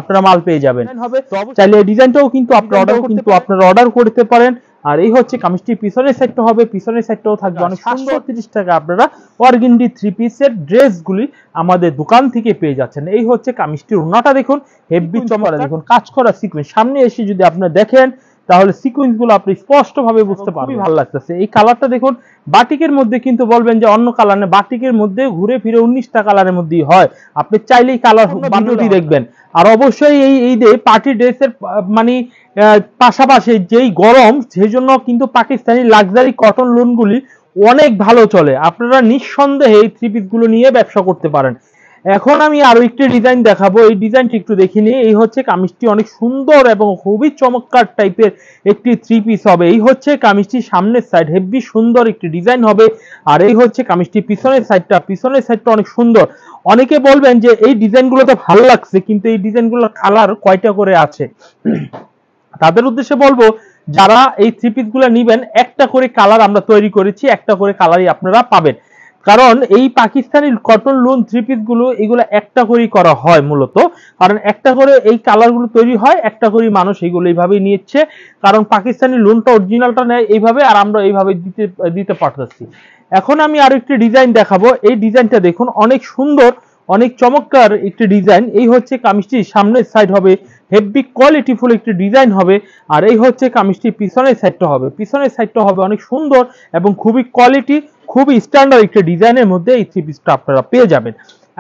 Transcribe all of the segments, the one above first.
আপনারা মাল পেয়ে যাবেন। চাইলে এই ডিজাইনটাও কিন্তু আপনারা অর্ডার করতে পারেন। আর এই হচ্ছে কামিজটির পিছনের সাইডটা হবে, পিছনের সাইডটাও থাকবে অনেক 730 টাকা আপনারা অর্গেন্ডি 3 পিসের ড্রেসগুলি আমাদের দোকান থেকে পেয়ে যাচ্ছেন। এই হচ্ছে কামিজটির ওড়নাটা দেখুন, হেভি চমৎকার, দেখুন কাজ করা সিকোয়েন্স। সামনে এসে যদি আপনারা দেখেন তাহলে সিকোয়েন্স গুলো আপনি স্পষ্ট ভাবে বুঝতে পারবেন, খুবই ভালো লাগতেছে। এই কালারটা দেখুন, বাটিকের মধ্যে কিন্তু বলবেন যে অন্য কালার না, বাটিকের মধ্যে ঘুরে ফিরে 19টা কালারের মধ্যেই হয়। আপনি চাইলেই কালার ভিডিওটি দেখবেন। আর অবশ্যই এই ঈদে পার্টি ড্রেসের মানে পাশাপাশি যেই গরম, সেই জন্য কিন্তু পাকিস্তানি লাক্সারি কটন লোনগুলি অনেক ভালো চলে। আপনারা নিঃসন্দেহে এই থ্রি পিস গুলো নিয়ে ব্যবসা করতে পারেন। এখন আমি আরো একটি ডিজাইন দেখাবো, এই ডিজাইনটি একটু দেখে নিই। এই হচ্ছে কামিজটি অনেক সুন্দর এবং খুবই চমৎকার টাইপের একটি থ্রি পিস হবে। এই হচ্ছে কামিজটির সামনের সাইড, হেভি সুন্দর একটি ডিজাইন হবে। আর এই হচ্ছে কামিজটির পিছনের সাইডটা অনেক সুন্দর। অনেকে বলবেন যে এই ডিজাইনগুলো তো ভালো লাগছে, কিন্তু এই ডিজাইনগুলোর কালার কয়টা করে আছে? তাদের উদ্দেশ্যে বলবো, যারা এই থ্রি পিস গুলো নিবেন, একটা করে কালার আমরা তৈরি করেছি, একটা করে কালারই আপনারা পাবেন। কারণ এই Pakistani cotton loan three piece গুলো এগুলো একটা করেই করা হয় মূলত, কারণ একটা করে এই কালার গুলো তৈরি হয়, একটা করে মানুষ এইগুলো এইভাবেই নিচ্ছে। কারণ পাকিস্তানি লোনটা অরিজিনালটা নেয় এইভাবে, আর আমরা এইভাবে দিতে পারতেছি। এখন আমি আরো একটি ডিজাইন দেখাবো। এই ডিজাইনটা দেখুন, অনেক সুন্দর, অনেক চমৎকার একটি ডিজাইন। এই হচ্ছে কামিজটির সামনের সাইড হবে, হেভি কোয়ালিটিফুল একটি ডিজাইন হবে। আর এই হচ্ছে কামিজটির পিছনের সাইডটা হবে অনেক সুন্দর এবং খুবই কোয়ালিটি, খুবই স্ট্যান্ডার্ড একটি ডিজাইনের মধ্যে এই থ্রি পিসটা আপনারা পেয়ে যাবেন।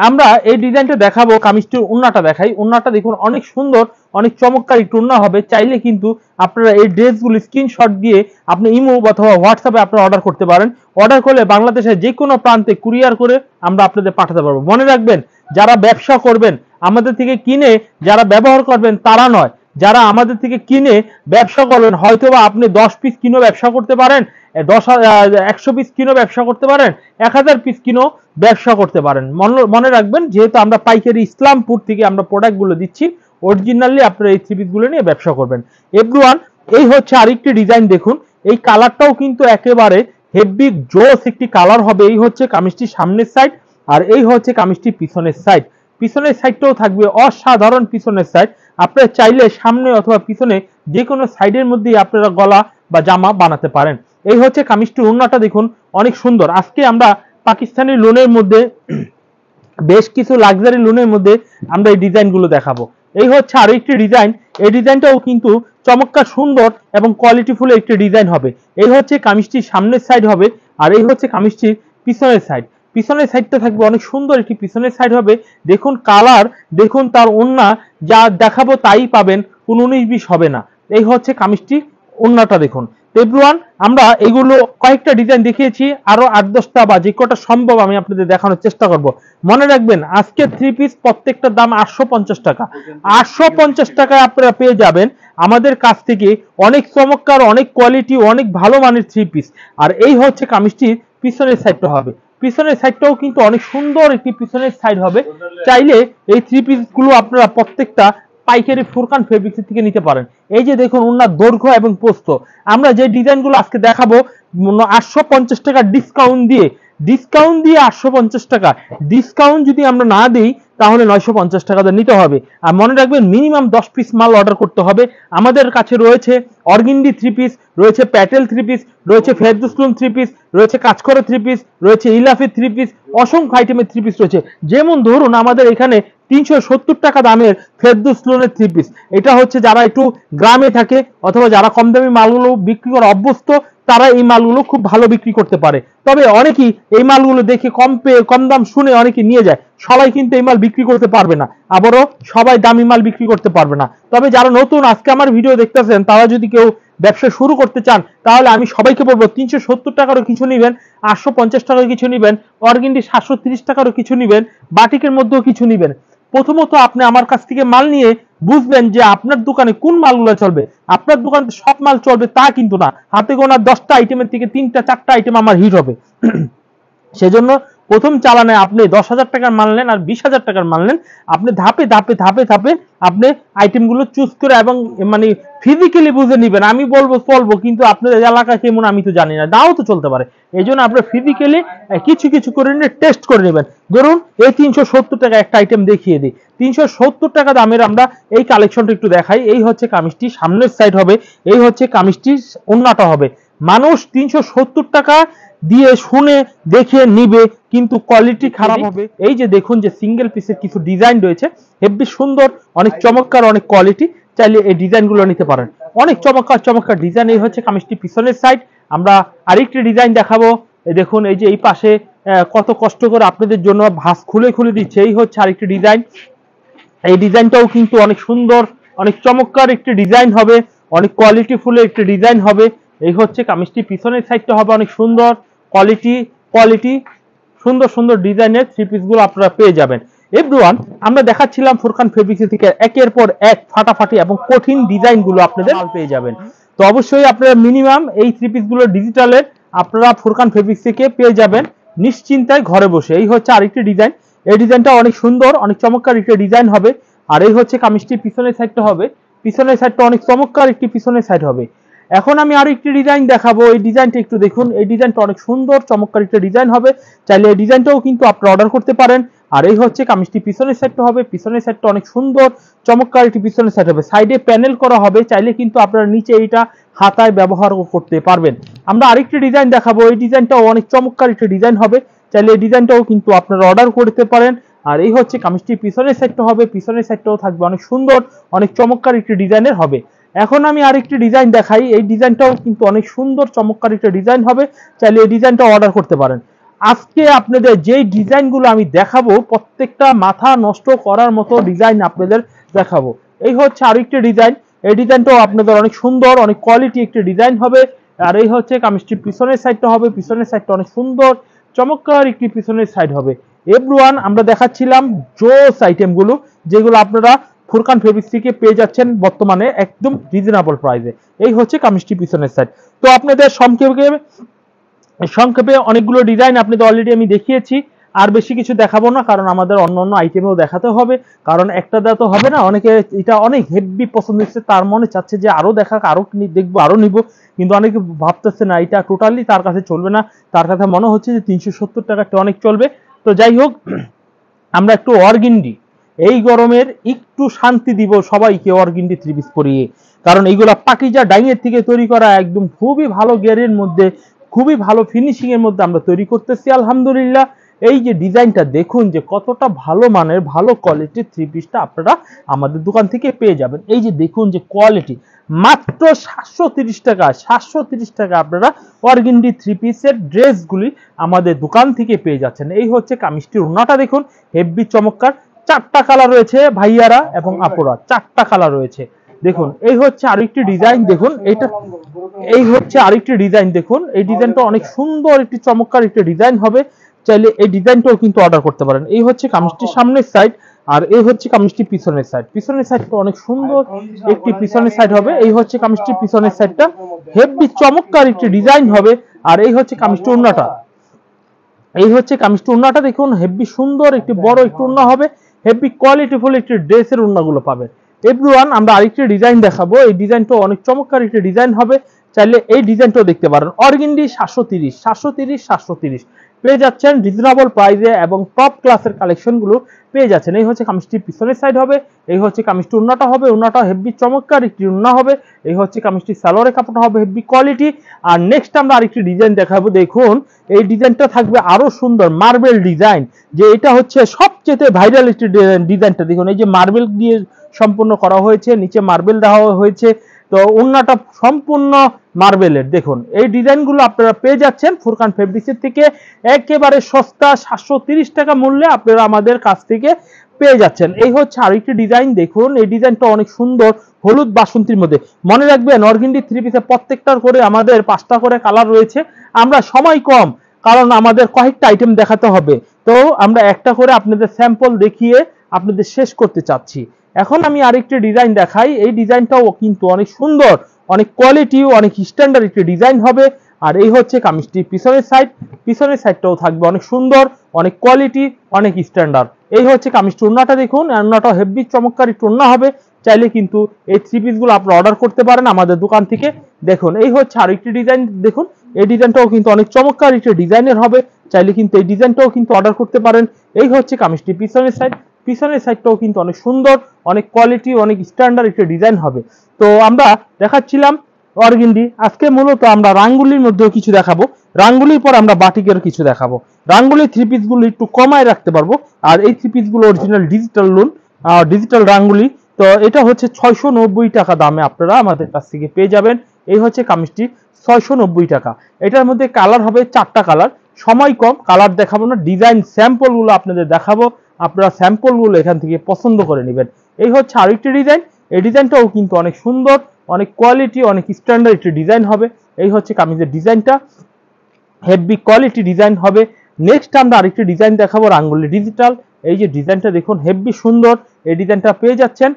আমরা এই ডিজাইনটা দেখাবো, কামিজটির ওড়নাটা দেখাই। ওড়নাটা দেখুন, অনেক সুন্দর, অনেক চমৎকার একটু ওড়না হবে। চাইলে কিন্তু আপনারা এই ড্রেসগুলি স্ক্রিনশট দিয়ে আপনি ইমো অথবা হোয়াটসঅ্যাপে আপনারা অর্ডার করতে পারেন। অর্ডার করলে বাংলাদেশের যে কোনো প্রান্তে কুরিয়ার করে আমরা আপনাদের পাঠাতে পারবো। মনে রাখবেন, যারা ব্যবসা করবেন আমাদের থেকে কিনে, যারা ব্যবহার করবেন তারা নয়, যারা আমাদের থেকে কিনে ব্যবসা করবেন, হয়তোবা আপনি 10 পিস কিনো ব্যবসা করতে পারেন, 100 পিস কিনো ব্যবসা করতে পারেন, 1000 পিস কিনো ব্যবসা করতে পারেন। মনে রাখবেন, যেহেতু আমরা পাইকারি ইসলামপুর থেকে আমরা প্রোডাক্ট গুলো দিচ্ছি, অরিজিনালি আপনারা এই থ্রি পিস গুলো নিয়ে ব্যবসা করবেন। এভরিওয়ান, এই হচ্ছে আরেকটি ডিজাইন দেখুন। এই কালারটাও কিন্তু একেবারে হেভি জোস একটি কালার হবে। এই হচ্ছে কামিজটির সামনের সাইড, আর এই হচ্ছে কামিজটির পিছনের সাইডটাও থাকবে অসাধারণ পিছনের সাইড। আপনারা চাইলে সামনে অথবা পিছনে যে কোনো সাইডের মধ্যেই আপনারা গলা বা জামা বানাতে পারেন। এই হচ্ছে কামিজটির ওড়নাটা দেখুন, অনেক সুন্দর। আজকে আমরা পাকিস্তানি লোনের মধ্যে বেশ কিছু লাক্সারি লোনের মধ্যে আমরা এই ডিজাইনগুলো দেখাবো। এই হচ্ছে আরো একটি ডিজাইন। এই ডিজাইনটাও কিন্তু চমৎকার সুন্দর এবং কোয়ালিটিফুল একটি ডিজাইন হবে। এই হচ্ছে কামিজটির সামনের সাইড হবে, আর এই হচ্ছে কামিজটির পিছনের সাইডটা থাকবে অনেক সুন্দর একটি পিছনের সাইড হবে। দেখুন কালার, দেখুন তার ওড়না, যা দেখাবো তাই পাবেন, কোনো 19-20 হবে না। এই হচ্ছে কামিজটি ওড়নাটা দেখুন। এভরিওয়ান, আমরা এগুলো কয়েকটা ডিজাইন দেখিয়েছি, আরো 8-10টা বা যে কটা সম্ভব আমি আপনাদের দেখানোর চেষ্টা করব। মনে রাখবেন, আজকে থ্রি পিস প্রত্যেকটার দাম 850 টাকা। 850 টাকায় আপনারা পেয়ে যাবেন আমাদের কাছ থেকে অনেক চমৎকার, অনেক কোয়ালিটি, অনেক ভালো মানের থ্রি পিস। আর এই হচ্ছে কামিজটির পিছনের সাইডটা হবে। পিছনের সাইডটাও কিন্তু অনেক সুন্দর একটি পিছনের সাইড হবে। চাইলে এই থ্রি পিস গুলো আপনারা প্রত্যেকটা পাইকারি ফুরকান ফেব্রিক্স থেকে নিতে পারেন। এই যে দেখুন, ওনার দৈর্ঘ্য এবং প্রস্থ। আমরা যে ডিজাইনগুলো আজকে দেখাবো 850 টাকা ডিসকাউন্ট দিয়ে 850 টাকা ডিসকাউন্ট যদি আমরা না দিই, তাহলে 950 টাকা নিতে হবে। আর মনে রাখবেন, মিনিমাম 10 পিস মাল অর্ডার করতে হবে। আমাদের কাছে রয়েছে অর্গেন্ডি থ্রি পিস, রয়েছে প্যাটেল থ্রি পিস, রয়েছে ফেরদৌসলুম থ্রি পিস, রয়েছে কাজকরা থ্রি পিস, রয়েছে ইলাফি থ্রি পিস, অসংখ্য আইটেমের থ্রি পিস রয়েছে। যেমন ধরুন, আমাদের এখানে 370 টাকা দামের ফেরদৌসলুমের থ্রি পিস। এটা হচ্ছে যারা একটু গ্রামে থাকে অথবা যারা কম দামি মালগুলো বিক্রি করা অভ্যস্ত, তারা এই মালগুলো খুব ভালো বিক্রি করতে পারে। তবে অনেকেই এই মালগুলো দেখে কম দাম শুনে অনেকে নিয়ে যায়। সবাই কিন্তু এই মাল বিক্রি করতে পারবে না, আবারও সবাই দামি মাল বিক্রি করতে পারবে না। তবে যারা নতুন আজকে আমার ভিডিও দেখতেছেন, তারা যদি কেউ ব্যবসা শুরু করতে চান, তাহলে আমি সবাইকে বলবো 370 টাকারও কিছু নিবেন, 850 টাকার কিছু নিবেন, অর্গেন্ডি 730 টাকারও কিছু নিবেন, বাটিকের মধ্যেও কিছু নিবেন। প্রথমত আপনি আমার কাছ থেকে মাল নিয়ে বুঝবেন যে আপনার দোকানে কোন মালগুলো চলবে। আপনার দোকানে সব মাল চলবে তা কিন্তু না, হাতে গোনা 10টা আইটেমের থেকে 3-4টা আইটেম আমার হিট হবে। সেজন্য প্রথম চালানে আপনি 10,000 টাকার মাল নেন আর 20,000 টাকার মাল নেন। আপনি ধাপে আপনি আইটেমগুলো চুজ করে এবং মানে ফিজিক্যালি বুঝে নিবেন। আমি বলবো চলবো, কিন্তু আপনাদের এলাকা কেমন আমি তো জানি না, নাও তো চলতে পারে। এই জন্য আপনারা ফিজিক্যালি কিছু কিছু করে নিয়ে টেস্ট করে নেবেন। ধরুন এই 370 টাকা একটা আইটেম দেখিয়ে দিই, 370 টাকা দামের আমরা এই কালেকশনটা একটু দেখাই। এই হচ্ছে কামিজটি সামনের সাইড হবে, এই হচ্ছে কামিজটির ওন্নাটা হবে। মানুষ 370 টাকা দিয়ে শুনে দেখে নিবে, কিন্তু কোয়ালিটি খারাপ হবে। এই যে দেখুন যে সিঙ্গেল পিসের কিছু ডিজাইন রয়েছে, হেব্বি সুন্দর, অনেক চমৎকার, অনেক কোয়ালিটি, চাইলে এই ডিজাইনগুলো নিতে পারেন। অনেক চমৎকার চমৎকার ডিজাইন। এই হচ্ছে কামিজটি পিছনের সাইড। আমরা আরেকটি ডিজাইন দেখাবো। দেখুন এই যে এই পাশে কত কষ্ট করে আপনাদের জন্য ভাঁজ খুলে খুলে দিচ্ছে। এই হচ্ছে আরেকটি ডিজাইন। এই ডিজাইনটাও কিন্তু অনেক সুন্দর, অনেক চমৎকার একটি ডিজাইন হবে, অনেক কোয়ালিটিফুল একটি ডিজাইন হবে। এই হচ্ছে কামিজটি পিছনের সাইডটা হবে অনেক সুন্দর, কোয়ালিটি সুন্দর সুন্দর ডিজাইনের থ্রি পিসগুলো আপনারা পেয়ে যাবেন। এভরিওয়ান, আমরা দেখাচ্ছিলাম ফুরকান ফেব্রিক্স থেকে একের পর এক ফাটাফাটি এবং কঠিন ডিজাইনগুলো আপনাদের পেয়ে যাবেন। তো অবশ্যই আপনারা মিনিমাম এই থ্রি পিসগুলো ডিজিটালের আপনারা ফুরকান ফেব্রিক্স থেকে পেয়ে যাবেন নিশ্চিন্তায় ঘরে বসে। এই হচ্ছে আরেকটি ডিজাইন। এই ডিজাইনটা অনেক সুন্দর, অনেক চমৎকার একটি ডিজাইন হবে। আর এই হচ্ছে কামিজটির পিছনের সাইডটা হবে, পিছনের সাইডটা অনেক চমৎকার একটি পিছনের সাইড হবে। এখন আমি আরো একটি ডিজাইন দেখাবো। এই ডিজাইনটা একটু দেখুন, এই ডিজাইনটা অনেক সুন্দর চমৎকার একটা ডিজাইন হবে। চাইলে এই ডিজাইনটাও কিন্তু আপনারা অর্ডার করতে পারেন। আর এই হচ্ছে কামিজটি পিছনের সাইডটা হবে, পিছনের সাইডটা অনেক সুন্দর চমৎকার একটি পিছনের সাইড হবে। সাইডে প্যানেল করা হবে, চাইলে কিন্তু আপনারা নিচে এইটা হাতায় ব্যবহার করতে পারবেন। আমরা আরেকটি ডিজাইন দেখাবো। এই ডিজাইনটাও অনেক চমৎকার একটা ডিজাইন হবে, চাইলে এই ডিজাইনটাও কিন্তু আপনারা অর্ডার করতে পারেন। আর এই হচ্ছে কামিজটির পিছনের সাইডটা হবে, পিছনের সাইডটাও থাকবে অনেক সুন্দর, অনেক চমৎকার একটি ডিজাইনের হবে। এখন আমি আরেকটি ডিজাইন দেখাই। এই ডিজাইনটাও কিন্তু অনেক সুন্দর চমৎকার একটা ডিজাইন হবে, চাইলে এই ডিজাইনটা অর্ডার করতে পারেন। আজকে আপনাদের যেই ডিজাইনগুলো আমি দেখাবো প্রত্যেকটা মাথা নষ্ট করার মতো ডিজাইন আপনাদের দেখাবো। এই হচ্ছে আরেকটি ডিজাইন। এই ডিজাইনটাও আপনাদের অনেক সুন্দর, অনেক কোয়ালিটি একটি ডিজাইন হবে। আর এই হচ্ছে কামিজটির পিছনের সাইডটা হবে, পিছনের সাইডটা অনেক সুন্দর চমৎকার একটি পিছনের সাইড হবে। এভরিওয়ান, আমরা দেখাচ্ছিলাম জোস আইটেমগুলো, যেগুলো আপনারা ফুরকান ফেব্রিক্স থেকে পেয়ে যাচ্ছেন বর্তমানে একদম রিজনেবল প্রাইসে। এই হচ্ছে কামিজটি পিছনের সাইড। তো আপনাদের সংক্ষেপে অনেকগুলো ডিজাইন আপনাদের অলরেডি আমি দেখিয়েছি। আর বেশি কিছু দেখাবো না, কারণ আমাদের অন্য অন্য আইটেমেও দেখাতে হবে, কারণ একটা দেওয়া তো হবে না। অনেকে এটা অনেক হেভি পছন্দ হচ্ছে, তার মনে চাচ্ছে যে আরো দেখাক, আরো দেখবো, আরো নিব, কিন্তু অনেকে ভাবতেছে না এটা টোটালি তার কাছে চলবে না। তার কাছে মনে হচ্ছে যে 370 টাকাটা অনেক চলবে। তো যাই হোক, আমরা একটু অর্গিন্ডি, এই গরমের একটু শান্তি দিব সবাইকে অর্গিন্ডি থ্রি পিস পরিয়ে, কারণ এইগুলা পাকিজা ডাইংয়ের থেকে তৈরি করা, একদম খুবই ভালো গিয়ারের মধ্যে, খুবই ভালো ফিনিশিং এর মধ্যে আমরা তৈরি করতেছি আলহামদুলিল্লাহ। এই যে ডিজাইনটা দেখুন যে কতটা ভালো মানের, ভালো কোয়ালিটির থ্রি পিসটা আপনারা আমাদের দোকান থেকে পেয়ে যাবেন। এই যে দেখুন যে কোয়ালিটি, মাত্র 730 টাকা, 730 টাকা আপনারা অর্গিন্ডি থ্রি পিসের ড্রেসগুলি আমাদের দোকান থেকে পেয়ে যাচ্ছেন। এই হচ্ছে কামিজটির ওন্নাটা দেখুন, হেভি চমৎকার, 4টা কালার রয়েছে ভাইয়ারা এবং আপুরা, 4টা কালার রয়েছে। দেখুন এই হচ্ছে আরেকটি ডিজাইন, দেখুন এটা, এই হচ্ছে আরেকটি ডিজাইন, দেখুন এই ডিজাইনটা অনেক সুন্দর একটি চমৎকার একটি ডিজাইন হবে, চাইলে এই ডিজাইনটাও কিন্তু অর্ডার করতে পারেন। এই হচ্ছে কামিজটির সামনের সাইড, আর এই হচ্ছে কামিজটির পিছনের সাইড। পিছনের সাইডটা অনেক সুন্দর একটি পিছনের সাইড হবে। এই হচ্ছে কামিজটির পিছনের সাইডটা, হেভি চমৎকার একটি ডিজাইন হবে। আর এই হচ্ছে কামিজটির ওন্নাটা, এই হচ্ছে কামিজটির ওন্নাটা দেখুন, হেভি সুন্দর একটি বড় একটি ওন্না হবে, হেভি কোয়ালিটিফুল একটি ড্রেসের ওন্নাগুলো পাবেন। এভরিওয়ান, আমরা আরেকটি ডিজাইন দেখাবো। এই ডিজাইনটা অনেক চমৎকার একটি ডিজাইন হবে, চাইলে এই ডিজাইনটাও দেখতে পারেন। অর্গিন্ডি 730 পেয়ে যাচ্ছেন রিজনেবল প্রাইসে, এবং টপ ক্লাসের কালেকশনগুলো পেয়ে যাচ্ছেন। এই হচ্ছে কামিজটির পিছনের সাইড হবে, এই হচ্ছে কামিজটির ওন্নাটা হবে, ওন্নাটা হেভি চমৎকার একটি ওন্না হবে। এই হচ্ছে কামিজটির সালোয়ারের কাপড়টা হবে হেভি কোয়ালিটি। আর নেক্সট আমরা আরেকটি ডিজাইন দেখাবো। দেখুন এই ডিজাইনটা থাকবে আরো সুন্দর, মার্বেল ডিজাইন, যে এটা হচ্ছে সবচেয়ে ভাইরাল একটি ডিজাইনটা। দেখুন এই যে মার্বেল দিয়ে সম্পূর্ণ করা হয়েছে, নিচে মার্বেল দেওয়া হয়েছে, তো ওন্নাটা সম্পূর্ণ মার্বেলের। দেখুন এই ডিজাইনগুলো আপনারা পেয়ে যাচ্ছেন ফুরকান ফেব্রিক্সের থেকে একেবারে সস্তা, 730 টাকা মূল্যে আপনারা আমাদের কাছ থেকে পেয়ে যাচ্ছেন। এই হচ্ছে আরেকটি ডিজাইন, দেখুন এই ডিজাইনটা অনেক সুন্দর, হলুদ বাসন্তীর মধ্যে। মনে রাখবেন অর্গিন্ডি থ্রি পিসে প্রত্যেকটার করে আমাদের 5টা করে কালার রয়েছে। আমরা সময় কম, কারণ আমাদের কয়েকটা আইটেম দেখাতে হবে, তো আমরা একটা করে আপনাদের স্যাম্পল দেখিয়ে আপনাদের শেষ করতে চাচ্ছি। এখন আমি আরেকটি ডিজাইন দেখাই। এই ডিজাইনটাও কিন্তু অনেক সুন্দর, অনেক কোয়ালিটি, অনেক স্ট্যান্ডার্ড একটি ডিজাইন হবে। আর এই হচ্ছে কামিজটির পিছনের সাইড, পিছনের সাইডটাও থাকবে অনেক সুন্দর, অনেক কোয়ালিটি, অনেক স্ট্যান্ডার্ড। এই হচ্ছে কামিজটির ওন্নাটা দেখুন, ওন্নাটা হেভি চমৎকার একটি ওন্না হবে, চাইলে কিন্তু এই থ্রি পিসগুলো আপনারা অর্ডার করতে পারেন আমাদের দোকান থেকে। দেখুন এই হচ্ছে আরেকটি ডিজাইন, দেখুন এই ডিজাইনটাও কিন্তু অনেক চমৎকার একটা ডিজাইনের হবে, চাইলে কিন্তু এই ডিজাইনটাও কিন্তু অর্ডার করতে পারেন। এই হচ্ছে কামিজটি পিছনের সাইড, পিছনের সাইডটাও কিন্তু অনেক সুন্দর, অনেক কোয়ালিটি, অনেক স্ট্যান্ডার্ড একটা ডিজাইন হবে। তো আমরা দেখাচ্ছিলাম অর্গেন্ডি, আজকে মূলত আমরা রাঙ্গুলির মধ্যেও কিছু দেখাবো, রাঙ্গুলির পর আমরা বাটিকের কিছু দেখাবো। রাঙ্গুলি থ্রি পিস গুলো একটু কমায় রাখতে পারবো, আর এই থ্রি পিস গুলো অরিজিনাল ডিজিটাল লোন, ডিজিটাল রাঙ্গুলি। তো এটা হচ্ছে 690 টাকা দামে আপনারা আমাদের কাছ থেকে পেয়ে যাবেন। এই হচ্ছে কামিজটি 690 টাকা। এটার মধ্যে কালার হবে 4টা কালার, সময় কম, কালার দেখাবো না, ডিজাইন স্যাম্পল গুলো আপনাদের দেখাবো, আপনারা স্যাম্পল গুলো এখান থেকে পছন্দ করে নেবেন। এই হচ্ছে আরেকটি ডিজাইন, এই ডিজাইনটাও কিন্তু অনেক সুন্দর, অনেক কোয়ালিটি, অনেক স্ট্যান্ডার্ড একটি ডিজাইন হবে। এই হচ্ছে কামিজের ডিজাইনটা, হেভি কোয়ালিটি ডিজাইন হবে। নেক্সট আমরা আরেকটি ডিজাইন দেখাবো রাঙ্গুলি ডিজিটাল। এই যে ডিজাইনটা দেখুন হেভি সুন্দর, এই ডিজাইনটা পেয়ে যাচ্ছেন,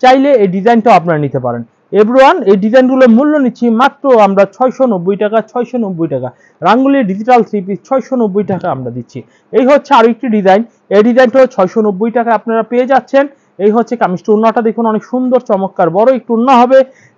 চাইলে এই ডিজাইনটাও আপনারা নিতে পারেন। এভরিওয়ান, এই ডিজাইনগুলোর মূল্য নিচ্ছি মাত্র আমরা 690 টাকা, 690 টাকা। রাঙ্গুলি ডিজিটাল থ্রি পিস 690 টাকা আমরা দিচ্ছি। এই হচ্ছে আরেকটি ডিজাইন, এই ডিজাইনটাও 690 টাকা আপনারা পেয়ে যাচ্ছেন। এই হচ্ছে কামিজটা, ওন্নাটা দেখুন অনেক সুন্দর চমৎকার বড় একটু ওন্না হবে।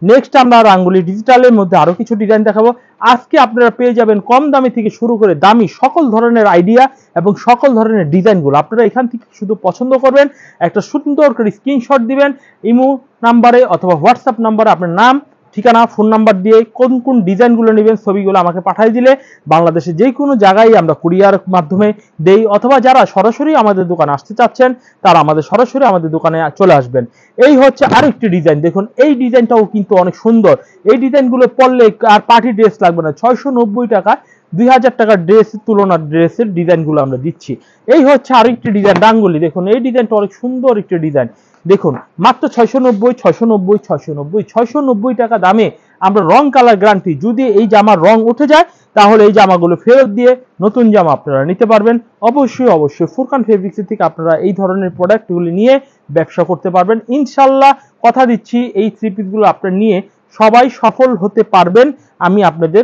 নেক্সট আমরা রাঙ্গুলি ডিজিটালের মধ্যে আরো কিছু ডিজাইন দেখাবো। আজকে আপনারা পেয়ে যাবেন কম দামি থেকে শুরু করে দামি সকল ধরনের আইডিয়া এবং সকল ধরনের ডিজাইনগুলো। আপনারা এখান থেকে শুধু পছন্দ করবেন, একটা সুন্দর করে স্ক্রিনশট দিবেন ইমো নাম্বারে অথবা হোয়াটসঅ্যাপ নাম্বারে আপনার নাম, ঠিকানা, ফোন নাম্বার দিয়ে কোন কোন ডিজাইনগুলো নেবেন ছবিগুলো আমাকে পাঠিয়ে দিলে বাংলাদেশে যে কোনো জায়গায় আমরা কুরিয়ার মাধ্যমে দেই, অথবা যারা সরাসরি আমাদের দোকানে আসতে চাচ্ছেন তারা সরাসরি আমাদের দোকানে চলে আসবেন। এই হচ্ছে আরেকটি ডিজাইন, দেখুন এই ডিজাইনটাও কিন্তু অনেক সুন্দর। এই ডিজাইনগুলো পরলে আর পার্টি ড্রেস লাগবে না, 690 টাকা 2000 টাকার ড্রেসের তুলনার ড্রেসের ডিজাইনগুলো আমরা দিচ্ছি। এই হচ্ছে আরেকটি ডিজাইন রাঙ্গুলি, দেখুন এই ডিজাইনটা অনেক সুন্দর একটি ডিজাইন, দেখুন মাত্র 690 690 690 690 টাকা দামে আমরা রং কালার গ্যারান্টি। যদি এই জামার রং উঠে যায় তাহলে এই জামাগুলো ফেরত দিয়ে নতুন জামা আপনারা নিতে পারবেন। অবশ্যই অবশ্যই ফুরকান ফেব্রিক্স থেকে আপনারা এই ধরনের প্রোডাক্টগুলি নিয়ে ব্যবসা করতে পারবেন ইনশাল্লাহ। কথা দিচ্ছি এই থ্রি পিসগুলো আপনারা নিয়ে সবাই সফল হতে পারবেন, আমি আপনাদের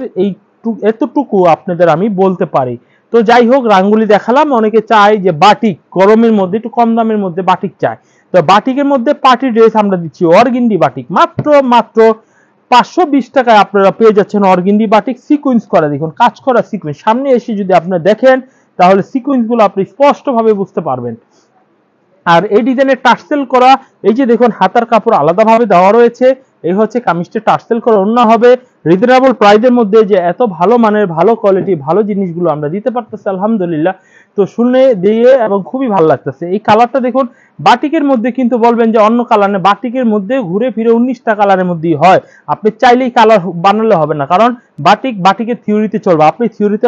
এতটুকু আপনাদের আমি বলতে পারি। তো যাই হোক, রাঙ্গুলি দেখালাম। অনেকে চায় যে বাটিক, গরমের মধ্যে একটু কম দামের মধ্যে বাটিক চায়, তো বাটিকের মধ্যে পার্টি ড্রেস আমরা দিচ্ছি অর্গেন্ডি বাটিক মাত্র 520 টাকায় আপনারা পেয়ে যাচ্ছেন অর্গেন্ডি বাটিক, সিকোয়েন্স করা, দেখুন কাজ করা সিকোয়েন্স। সামনে এসে যদি আপনারা দেখেন তাহলে সিকোয়েন্স গুলো আপনি স্পষ্টভাবে বুঝতে পারবেন। আর এই ডিজাইনের টার্সেল করা, এই যে দেখুন হাতার কাপড় আলাদাভাবে দেওয়া রয়েছে। এই হচ্ছে কামিজটা টার্সেল করা ওন্না হবে। রিজনেবল প্রাইসের মধ্যে যে এত ভালো মানের ভালো কোয়ালিটি ভালো জিনিসগুলো আমরা দিতে পারতেছি আলহামদুলিল্লাহ। তো শুনে দিয়ে এবং খুবই ভালো লাগতেছে। এই কালারটা দেখুন বাটিকের মধ্যে, কিন্তু বলবেন যে অন্য কালার নেই, বাটিকের মধ্যে ঘুরে ফিরে 19টা কালারের মধ্যেই হয়। আপনি চাইলেই কালার বানালে হবে না, কারণ বাটিকের থিওরিতে চলবে, আপনি থিওরিতে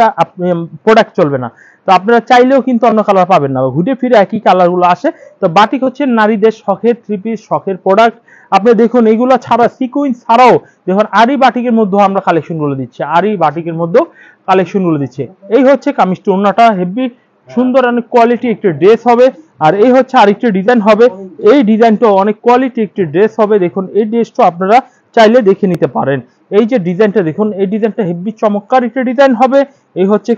প্রোডাক্ট চলবে না। তো আপনারা চাইলেও কিন্তু অন্য কালার পাবেন না, ঘুরে ফিরে একই কালার গুলো আসে। তো বাটিক হচ্ছে নারীদের শখের থ্রি পিস, শখের প্রোডাক্ট। আপনি দেখুন এইগুলো ছাড়া সিকুয়েন্স ছাড়াও দেখুন আরি বাটিকের মধ্যে আমরা কালেকশন গুলো দিচ্ছি, আরি বাটিকের মধ্যে কালেকশন গুলো দিচ্ছে। এই হচ্ছে কামিজটি, ওন্নাটা হেভি সুন্দর অনেক কোয়ালিটি একটি ড্রেস হবে। আর এই হচ্ছে আরেকটি ডিজাইন হবে, এই ডিজাইনটা অনেক কোয়ালিটি একটি ড্রেস হবে। দেখুন এই ড্রেসটা আপনারা চাইলে দেখে নিতে পারেন। এই যে ডিজাইনটা দেখুন, এই ডিজাইনটা হেভি চমৎকার একটি ডিজাইন হবে। এই হচ্ছে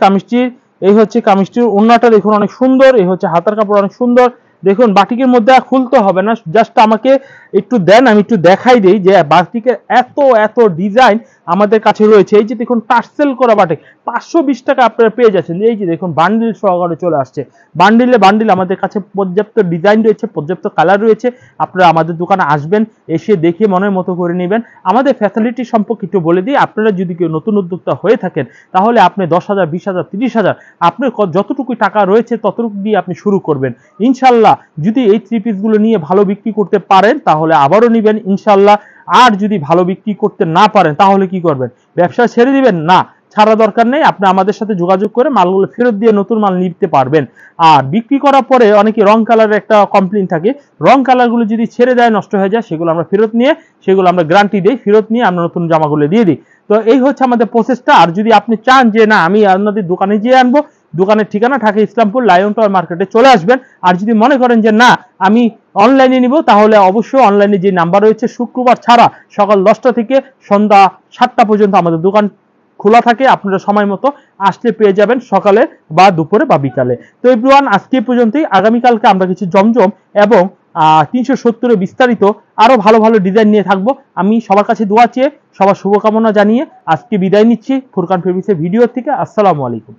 কামিজটির ওন্নাটা দেখুন অনেক সুন্দর। এই হচ্ছে হাতার কাপড় অনেক সুন্দর। দেখুন বাটিকের মধ্যে খুলতে হবে না, জাস্ট আমাকে একটু দেন, আমি একটু দেখাই দিই যে বাটিকের এত ডিজাইন আমাদের কাছে রয়েছে। এই যে দেখুন টার্সেল করা বাটিক 520 টাকা আপনারা পেয়ে যাচ্ছেন। এই যে দেখুন বান্ডিল সহকারে চলে আসছে, বান্ডিল আমাদের কাছে পর্যাপ্ত ডিজাইন রয়েছে, পর্যাপ্ত কালার রয়েছে। আপনারা আমাদের দোকানে আসবেন, এসে দেখে মনের মতো করে নেবেন। আমাদের ফ্যাসিলিটি সম্পর্কে একটু বলে দিই, আপনারা যদি কেউ নতুন উদ্যোক্তা হয়ে থাকেন তাহলে আপনি 10,000 20,000 30,000 আপনার যতটুকু টাকা রয়েছে ততটুকু দিয়ে আপনি শুরু করবেন ইনশাল্লাহ। যদি এই থ্রি পিস গুলো নিয়ে ভালো বিক্রি করতে পারেন তাহলে আবারও নিবেন ইনশাল্লাহ। আর যদি ভালো বিক্রি করতে না পারেন তাহলে কি করবেন? ব্যবসা ছেড়ে দিবেন? না, ছাড়া দরকার নেই। আপনি আমাদের সাথে যোগাযোগ করে মালগুলো ফেরত দিয়ে নতুন মাল নিতে পারবেন। আর বিক্রি করার পরে অনেকে রং কালারের একটা কমপ্লেইন থাকে, রং কালারগুলো যদি ছেড়ে দেয় নষ্ট হয়ে যায় সেগুলো আমরা ফেরত নিয়ে সেগুলো আমরা গ্যারান্টি দিই, ফেরত নিয়ে আমরা নতুন জামাগুলো দিয়ে দিই। তো এই হচ্ছে আমাদের প্রসেসটা। আর যদি আপনি চান যে না আমি আপনাদের দোকানে যেয়ে আনবো, দোকানের ঠিকানা ঢাকা ইসলামপুর লায়ন টাওয়ার মার্কেটে চলে আসবেন। আর যদি মনে করেন যে না আমি অনলাইনে নিব তাহলে অবশ্যই অনলাইনে যে নাম্বার রয়েছে শুক্রবার ছাড়া সকাল 10টা থেকে সন্ধ্যা 7টা পর্যন্ত আমাদের দোকান খোলা থাকে। আপনারা সময় মতো আসলে পেয়ে যাবেন সকালে বা দুপুরে বা বিকালে। তো এভরিওয়ান আজকে পর্যন্তই। আগামীকালকে আমরা কিছু জমজম এবং 370 বিস্তারিত আরো ভালো ভালো ডিজাইন নিয়ে থাকবো। আমি সবার কাছে দোয়া চেয়ে সবার শুভকামনা জানিয়ে আজকে বিদায় নিচ্ছি ফুরকান ফেব্রিক্সের ভিডিও থেকে। আসসালামু আলাইকুম।